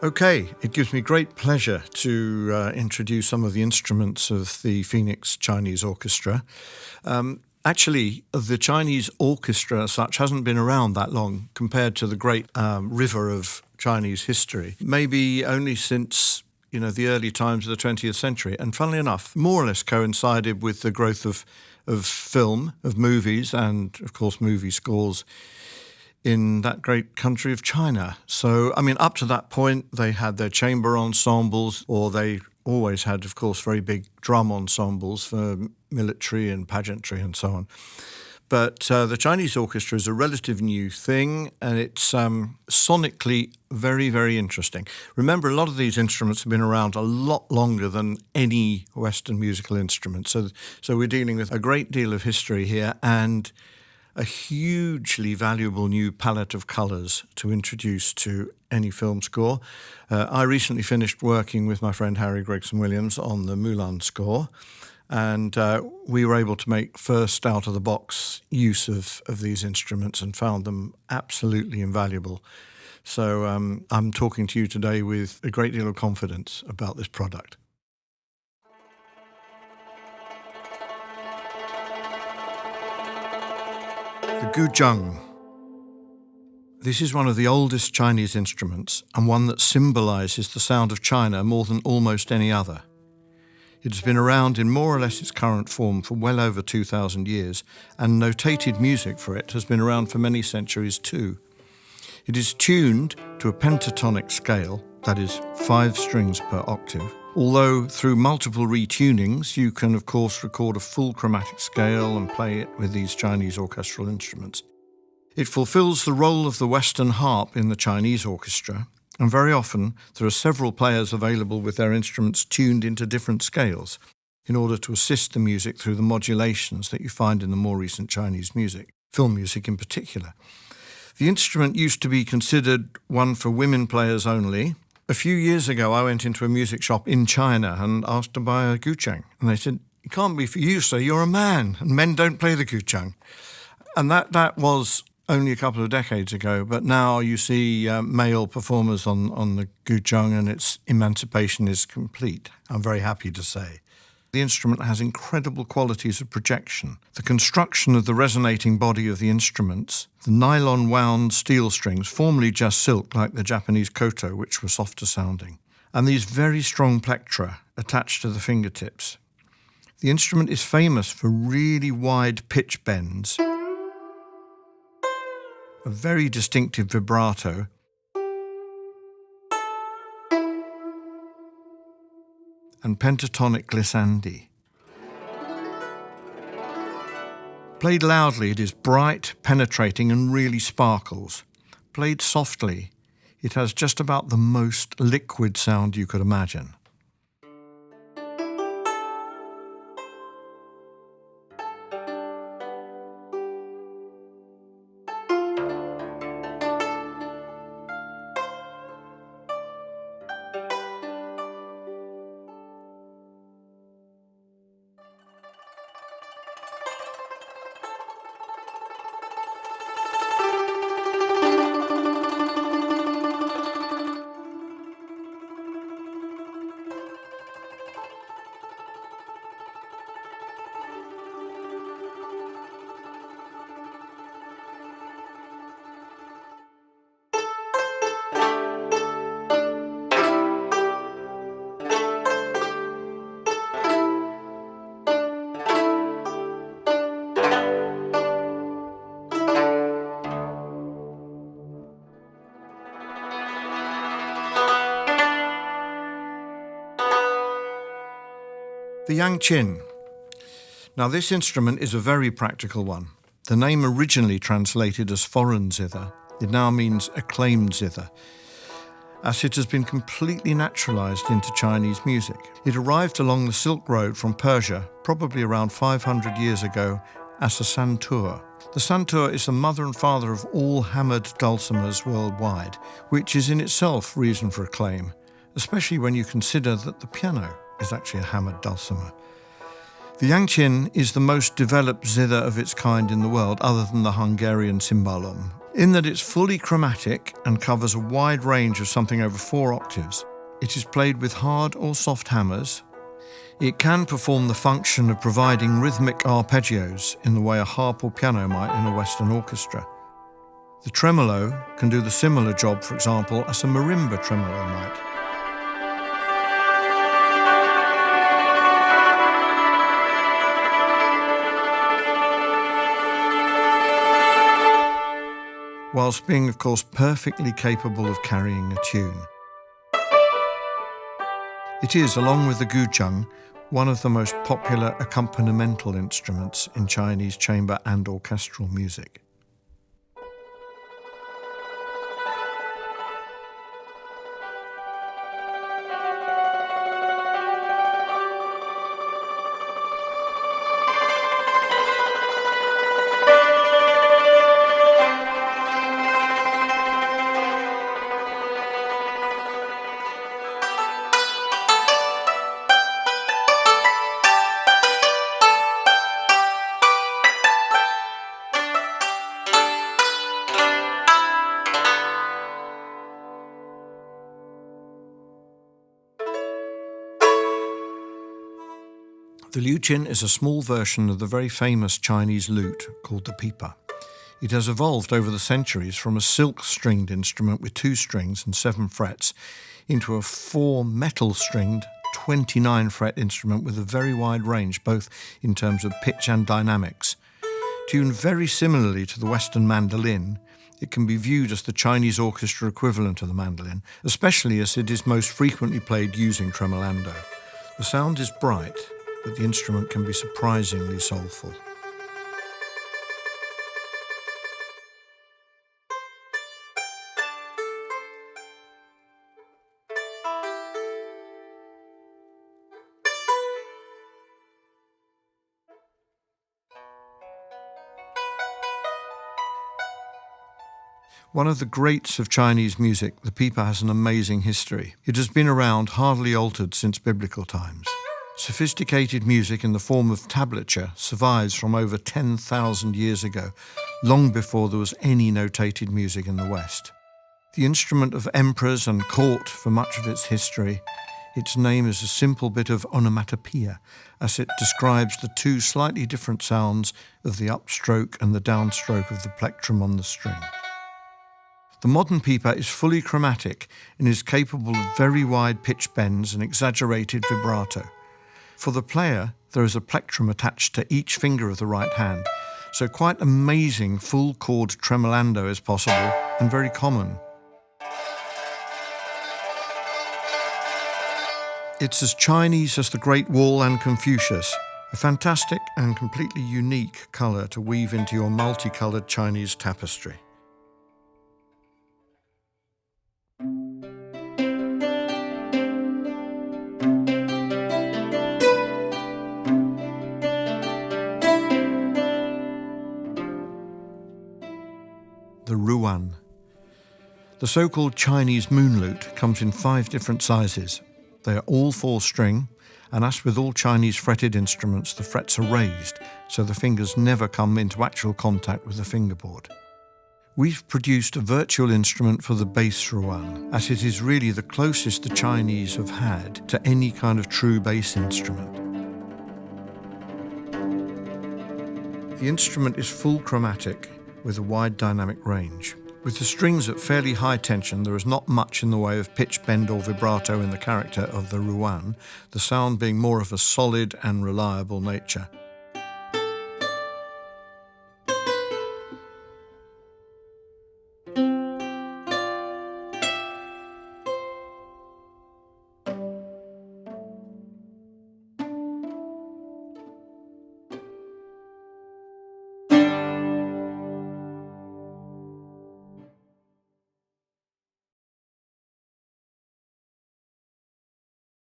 Okay, it gives me great pleasure to introduce some of the instruments of the Phoenix Chinese Orchestra. Actually, the Chinese orchestra as such hasn't been around that long compared to the great river of Chinese history. Maybe only since, the early times of the 20th century. And funnily enough, more or less coincided with the growth of film, of movies, and of course movie scores in that great country of China. So, up to that point, they had their chamber ensembles, or they always had, of course, very big drum ensembles for military and pageantry and so on. But the Chinese orchestra is a relative new thing, and it's sonically very, very interesting. Remember, a lot of these instruments have been around a lot longer than any Western musical instrument. So we're dealing with a great deal of history here, and a hugely valuable new palette of colours to introduce to any film score. I recently finished working with my friend Harry Gregson-Williams on the Mulan score, and we were able to make first out-of-the-box use of these instruments and found them absolutely invaluable. So I'm talking to you today with a great deal of confidence about this product. The Guzheng. This is one of the oldest Chinese instruments and one that symbolises the sound of China more than almost any other. It has been around in more or less its current form for well over 2,000 years, and notated music for it has been around for many centuries too. It is tuned to a pentatonic scale, that is 5 strings per octave, although through multiple retunings you can of course record a full chromatic scale and play it with these Chinese orchestral instruments. It fulfills the role of the Western harp in the Chinese orchestra, and very often there are several players available with their instruments tuned into different scales in order to assist the music through the modulations that you find in the more recent Chinese music, film music in particular. The instrument used to be considered one for women players only. A few years ago, I went into a music shop in China and asked to buy a Guzheng. And they said, "It can't be for you, sir, you're a man, and men don't play the Guzheng." And that was only a couple of decades ago, but now you see male performers on the Guzheng, and its emancipation is complete, I'm very happy to say. The instrument has incredible qualities of projection. The construction of the resonating body of the instruments, the nylon-wound steel strings, formerly just silk like the Japanese koto, which were softer sounding, and these very strong plectra attached to the fingertips. The instrument is famous for really wide pitch bends, a very distinctive vibrato, and pentatonic glissandi. Played loudly, it is bright, penetrating, and really sparkles. Played softly, it has just about the most liquid sound you could imagine. The Yangqin. Now this instrument is a very practical one. The name originally translated as foreign zither, it now means acclaimed zither, as it has been completely naturalized into Chinese music. It arrived along the Silk Road from Persia, probably around 500 years ago, as a santur. The santur is the mother and father of all hammered dulcimers worldwide, which is in itself reason for acclaim, especially when you consider that the piano is actually a hammered dulcimer. The Yangqin is the most developed zither of its kind in the world, other than the Hungarian cymbalum, In that it's fully chromatic and covers a wide range of something over 4 octaves. It is played with hard or soft hammers. It can perform the function of providing rhythmic arpeggios in the way a harp or piano might in a Western orchestra. The tremolo can do the similar job, for example, as a marimba tremolo might. Whilst being, of course, perfectly capable of carrying a tune. It is, along with the Guzheng, one of the most popular accompanimental instruments in Chinese chamber and orchestral music. The Liuqin is a small version of the very famous Chinese lute called the Pipa. It has evolved over the centuries from a silk-stringed instrument with 2 strings and 7 frets into a 4 metal-stringed 29-fret instrument with a very wide range, both in terms of pitch and dynamics. Tuned very similarly to the Western mandolin, it can be viewed as the Chinese orchestra equivalent of the mandolin, especially as it is most frequently played using tremolando. The sound is bright, but the instrument can be surprisingly soulful. One of the greats of Chinese music, the pipa has an amazing history. It has been around, hardly altered since biblical times. Sophisticated music in the form of tablature survives from over 10,000 years ago, long before there was any notated music in the West. The instrument of emperors and court for much of its history, its name is a simple bit of onomatopoeia, as it describes the 2 slightly different sounds of the upstroke and the downstroke of the plectrum on the string. The modern pipa is fully chromatic and is capable of very wide pitch bends and exaggerated vibrato. For the player, there is a plectrum attached to each finger of the right hand, so quite amazing full chord tremolando is possible and very common. It's as Chinese as the Great Wall and Confucius, a fantastic and completely unique colour to weave into your multicoloured Chinese tapestry. The ruan. The so-called Chinese moon lute comes in 5 different sizes. They are all 4-string, and as with all Chinese fretted instruments, the frets are raised, so the fingers never come into actual contact with the fingerboard. We've produced a virtual instrument for the bass ruan, as it is really the closest the Chinese have had to any kind of true bass instrument. The instrument is full chromatic, with a wide dynamic range. With the strings at fairly high tension, there is not much in the way of pitch bend or vibrato in the character of the ruan, the sound being more of a solid and reliable nature.